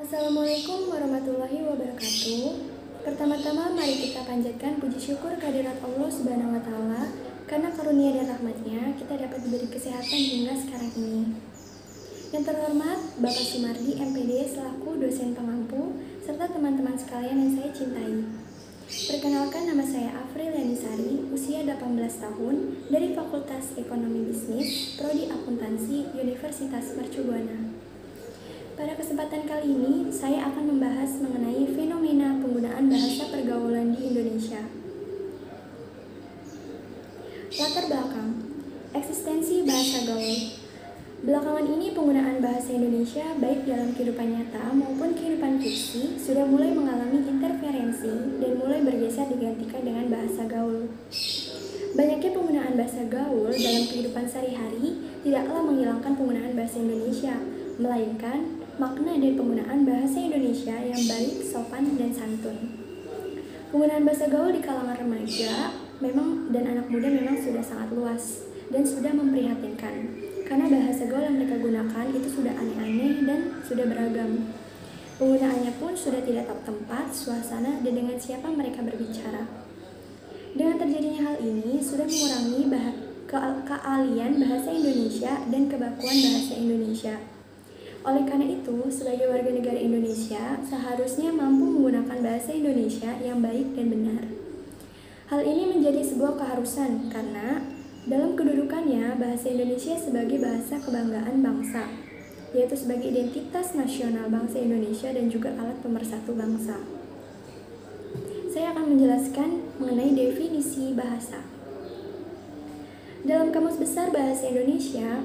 Assalamualaikum warahmatullahi wabarakatuh. Pertama-tama mari kita panjatkan puji syukur kehadirat Allah Subhanahu wa taala karena karunia dan rahmatnya kita dapat diberi kesehatan hingga sekarang ini. Yang terhormat Bapak Sumardi MPD selaku dosen pengampu serta teman-teman sekalian yang saya cintai. Perkenalkan, nama saya Afril Yanisari, usia 18 tahun, dari Fakultas Ekonomi Bisnis, Prodi Akuntansi, Universitas Mercubuana. Pada kesempatan kali ini, saya akan membahas mengenai fenomena penggunaan bahasa pergaulan di Indonesia. Latar belakang, eksistensi bahasa gaul. Belakangan ini penggunaan bahasa Indonesia baik dalam kehidupan nyata maupun kehidupan fiksi sudah mulai mengalami interferensi dan mulai bergeser digantikan dengan bahasa gaul. Banyaknya penggunaan bahasa gaul dalam kehidupan sehari-hari tidaklah menghilangkan penggunaan bahasa Indonesia, melainkan makna dan penggunaan bahasa Indonesia yang baik, sopan, dan santun. Penggunaan bahasa gaul di kalangan remaja dan anak muda memang sudah sangat luas dan sudah memprihatinkan, karena bahasa gaul yang mereka gunakan itu sudah aneh-aneh dan sudah beragam. Penggunaannya pun sudah tidak tahu tempat, suasana, dan dengan siapa mereka berbicara. Dengan terjadinya hal ini sudah mengurangi keahlian bahasa Indonesia dan kebakuan bahasa Indonesia. Oleh karena itu, sebagai warga negara Indonesia, seharusnya mampu menggunakan bahasa Indonesia yang baik dan benar. Hal ini menjadi sebuah keharusan karena dalam kedudukannya, bahasa Indonesia sebagai bahasa kebanggaan bangsa, yaitu sebagai identitas nasional bangsa Indonesia dan juga alat pemersatu bangsa. Saya akan menjelaskan mengenai definisi bahasa. Dalam Kamus Besar Bahasa Indonesia,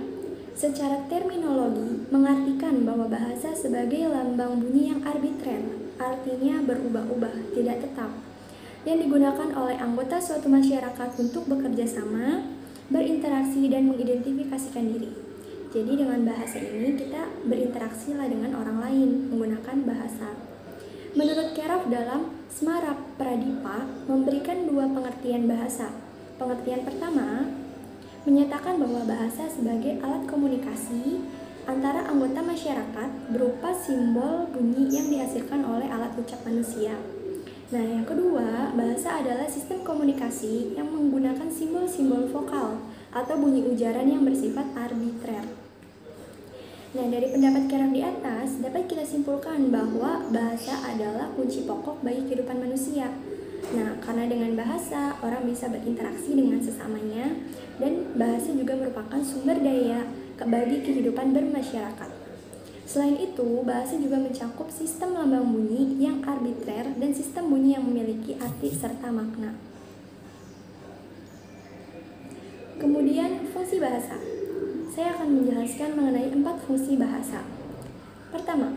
secara terminologi mengartikan bahwa bahasa sebagai lambang bunyi yang arbitrer, artinya berubah-ubah, tidak tetap, yang digunakan oleh anggota suatu masyarakat untuk bekerja sama, berinteraksi, dan mengidentifikasikan diri. Jadi dengan bahasa ini kita berinteraksi dengan orang lain menggunakan bahasa. Menurut Keraf dalam Smara Pradipa memberikan dua pengertian bahasa. Pengertian pertama menyatakan bahwa bahasa sebagai alat komunikasi antara anggota masyarakat berupa simbol bunyi yang dihasilkan oleh alat ucap manusia. Nah, yang kedua, bahasa adalah sistem komunikasi yang menggunakan simbol-simbol vokal atau bunyi ujaran yang bersifat arbitrer. Nah, dari pendapat Keraf di atas, dapat kita simpulkan bahwa bahasa adalah kunci pokok bagi kehidupan manusia. Nah, karena dengan bahasa, orang bisa berinteraksi dengan sesamanya, dan bahasa juga merupakan sumber daya bagi kehidupan bermasyarakat. Selain itu, bahasa juga mencakup sistem lambang bunyi yang arbitrer dan sistem bunyi yang memiliki arti serta makna. Kemudian, fungsi bahasa. Saya akan menjelaskan mengenai 4 fungsi bahasa. Pertama,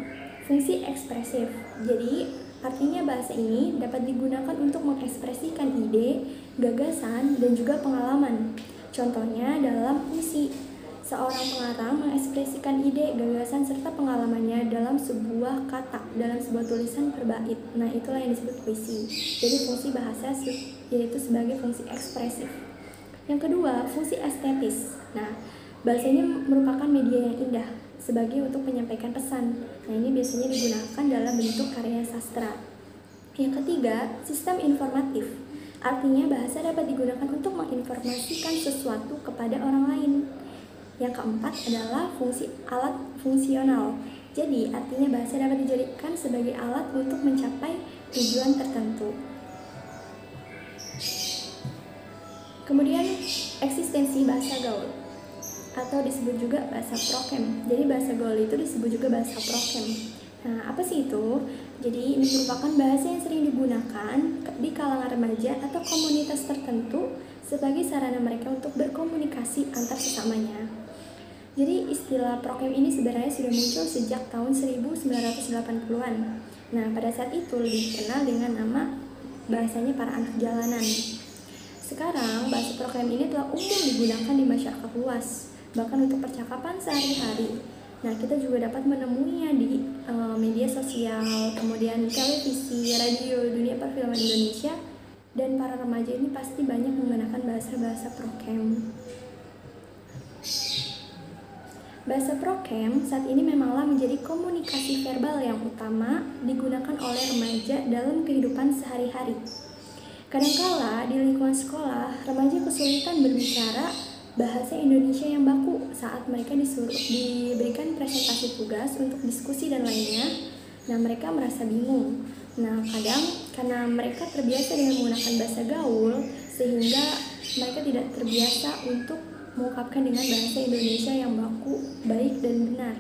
fungsi ekspresif. Jadi, artinya bahasa ini dapat digunakan untuk mengekspresikan ide, gagasan, dan juga pengalaman. Contohnya dalam puisi, seorang pengarang mengekspresikan ide, gagasan, serta pengalamannya dalam sebuah kata, dalam sebuah tulisan per bait. Nah, itulah yang disebut puisi. Jadi fungsi bahasa yaitu sebagai fungsi ekspresif. Yang kedua, fungsi estetis. Nah, bahasa ini merupakan media yang indah sebagai untuk menyampaikan pesan. Nah, ini biasanya digunakan dalam bentuk karya sastra. Yang ketiga, sistem informatif. Artinya bahasa dapat digunakan untuk menginformasikan sesuatu kepada orang lain. Yang keempat adalah fungsi alat fungsional. Jadi, artinya bahasa dapat dijadikan sebagai alat untuk mencapai tujuan tertentu. Kemudian, eksistensi bahasa gaul atau disebut juga bahasa prokem. Jadi bahasa gaul itu disebut juga bahasa prokem. Nah, apa sih itu? Jadi ini merupakan bahasa yang sering digunakan di kalangan remaja atau komunitas tertentu sebagai sarana mereka untuk berkomunikasi antar sesamanya. Jadi istilah prokem ini sebenarnya sudah muncul sejak tahun 1980-an. Nah, pada saat itu lebih dikenal dengan nama bahasanya para anak jalanan. Sekarang bahasa prokem ini telah umum digunakan di masyarakat luas, bahkan untuk percakapan sehari-hari. Nah, kita juga dapat menemuinya di media sosial, kemudian televisi, radio, dunia perfilman Indonesia, dan para remaja ini pasti banyak menggunakan bahasa-bahasa prokem. Bahasa prokem saat ini memanglah menjadi komunikasi verbal yang utama digunakan oleh remaja dalam kehidupan sehari-hari. Kadangkala di lingkungan sekolah, remaja kesulitan berbicara bahasa Indonesia yang baku saat mereka diberikan presentasi tugas untuk diskusi dan lainnya. Nah, mereka merasa bingung. Nah, kadang karena mereka terbiasa dengan menggunakan bahasa gaul, sehingga mereka tidak terbiasa untuk mengungkapkan dengan bahasa Indonesia yang baku, baik dan benar.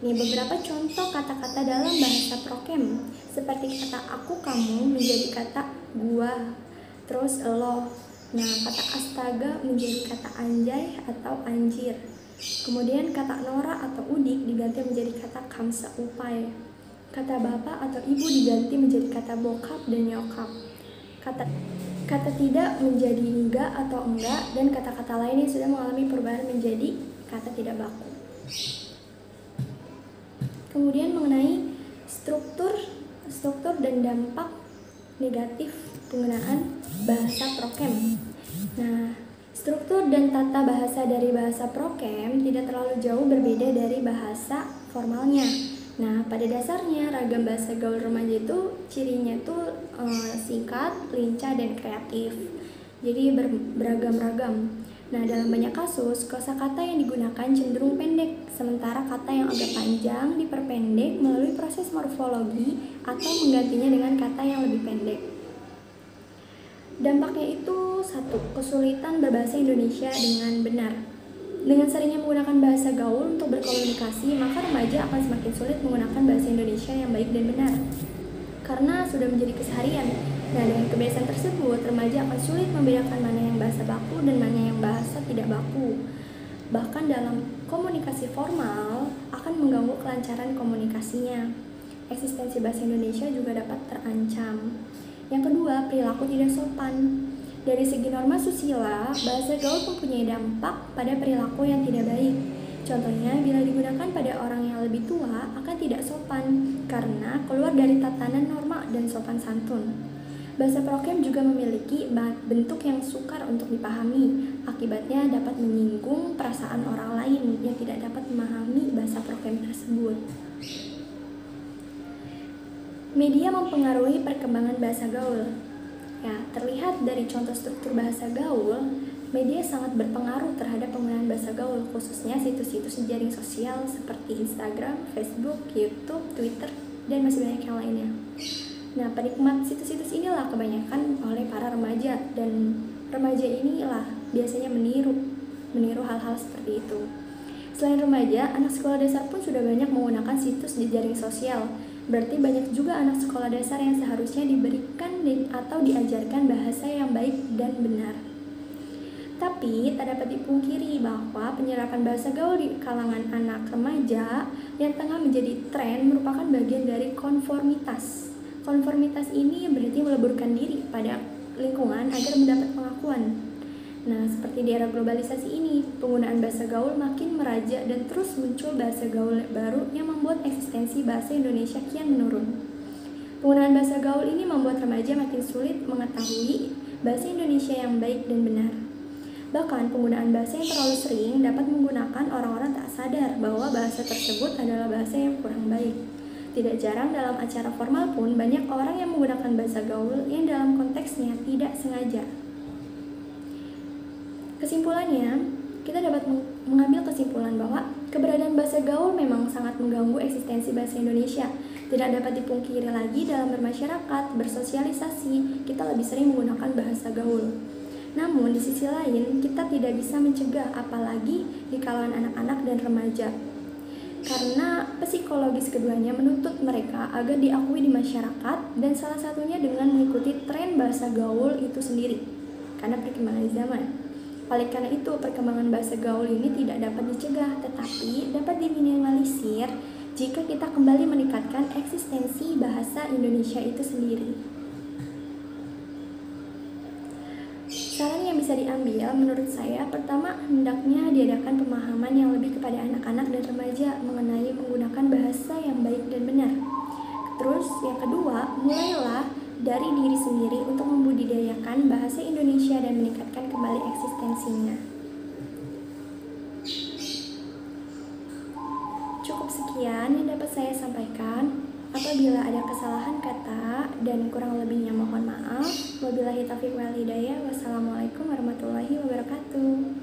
Nih beberapa contoh kata-kata dalam bahasa prokem, seperti kata aku, kamu menjadi kata gua, terus lo. Nah, kata astaga menjadi kata anjay atau anjir. Kemudian kata Nora atau udik diganti menjadi kata kamsa upai. Kata bapak atau ibu diganti menjadi kata bokap dan nyokap. Kata tidak menjadi enggak atau enggak, dan kata-kata lain yang sudah mengalami perubahan menjadi kata tidak baku. Kemudian mengenai struktur dan dampak negatif penggunaan bahasa prokem. Nah, struktur dan tata bahasa dari bahasa prokem tidak terlalu jauh berbeda dari bahasa formalnya. Nah, pada dasarnya ragam bahasa gaul remaja itu cirinya tuh singkat, lincah, dan kreatif. Jadi beragam-ragam. Nah, dalam banyak kasus, kosakata yang digunakan cenderung pendek, sementara kata yang agak panjang diperpendek melalui proses morfologi atau menggantinya dengan kata yang lebih pendek. Dampaknya itu satu, kesulitan berbahasa Indonesia dengan benar. Dengan seringnya menggunakan bahasa gaul untuk berkomunikasi, maka remaja akan semakin sulit menggunakan bahasa Indonesia yang baik dan benar, karena sudah menjadi keseharian. Nah, dengan kebiasaan tersebut, remaja akan sulit membedakan mana yang bahasa baku dan mana yang bahasa tidak baku. Bahkan dalam komunikasi formal akan mengganggu kelancaran komunikasinya. Eksistensi bahasa Indonesia juga dapat terancam. Yang kedua, perilaku tidak sopan. Dari segi norma susila, bahasa gaul mempunyai dampak pada perilaku yang tidak baik. Contohnya, bila digunakan pada orang yang lebih tua akan tidak sopan karena keluar dari tatanan norma dan sopan santun. Bahasa prokem juga memiliki bentuk yang sukar untuk dipahami. Akibatnya dapat menyinggung perasaan orang lain yang tidak dapat memahami bahasa prokem tersebut. Media mempengaruhi perkembangan bahasa gaul. Ya, terlihat dari contoh struktur bahasa gaul, media sangat berpengaruh terhadap penggunaan bahasa gaul, khususnya situs-situs jaring sosial seperti Instagram, Facebook, YouTube, Twitter, dan masih banyak yang lainnya. Nah, penikmat situs-situs inilah kebanyakan oleh para remaja, dan remaja inilah biasanya meniru hal-hal seperti itu. Selain remaja, anak sekolah dasar pun sudah banyak menggunakan situs di jaring sosial. Berarti banyak juga anak sekolah dasar yang seharusnya diberikan atau diajarkan bahasa yang baik dan benar. Tapi tak dapat dipungkiri bahwa penyerapan bahasa gaul di kalangan anak remaja yang tengah menjadi tren merupakan bagian dari konformitas. Konformitas ini berarti meleburkan diri pada lingkungan agar mendapat pengakuan. Nah, seperti di era globalisasi ini, penggunaan bahasa gaul makin meraja dan terus muncul bahasa gaul baru yang membuat eksistensi bahasa Indonesia kian menurun. Penggunaan bahasa gaul ini membuat remaja makin sulit mengetahui bahasa Indonesia yang baik dan benar. Bahkan penggunaan bahasa yang terlalu sering dapat menggunakan orang-orang tak sadar bahwa bahasa tersebut adalah bahasa yang kurang baik. Tidak jarang dalam acara formal pun banyak orang yang menggunakan bahasa gaul yang dalam konteksnya tidak sengaja. Kesimpulannya, kita dapat mengambil kesimpulan bahwa keberadaan bahasa gaul memang sangat mengganggu eksistensi bahasa Indonesia. Tidak dapat dipungkiri lagi dalam bermasyarakat, bersosialisasi, kita lebih sering menggunakan bahasa gaul. Namun, di sisi lain, kita tidak bisa mencegah apalagi di kalangan anak-anak dan remaja. Karena psikologis keduanya menuntut mereka agar diakui di masyarakat, dan salah satunya dengan mengikuti tren bahasa gaul itu sendiri, karena perkembangan zaman. Oleh karena itu, perkembangan bahasa gaul ini tidak dapat dicegah, tetapi dapat diminimalisir jika kita kembali meningkatkan eksistensi bahasa Indonesia itu sendiri. Saran yang bisa diambil menurut saya, pertama, hendaknya diadakan pemahaman yang lebih kepada anak-anak dan remaja mengenai menggunakan bahasa yang baik dan benar. Terus, yang kedua, mulailah dari diri sendiri untuk membudidayakan bahasa Indonesia dan meningkatkan kembali eksistensinya. sekian yang dapat saya sampaikan. Apabila ada kesalahan kata dan kurang lebihnya mohon maaf. Wabillahi taufiq wal hidayah. Wassalamualaikum warahmatullahi wabarakatuh.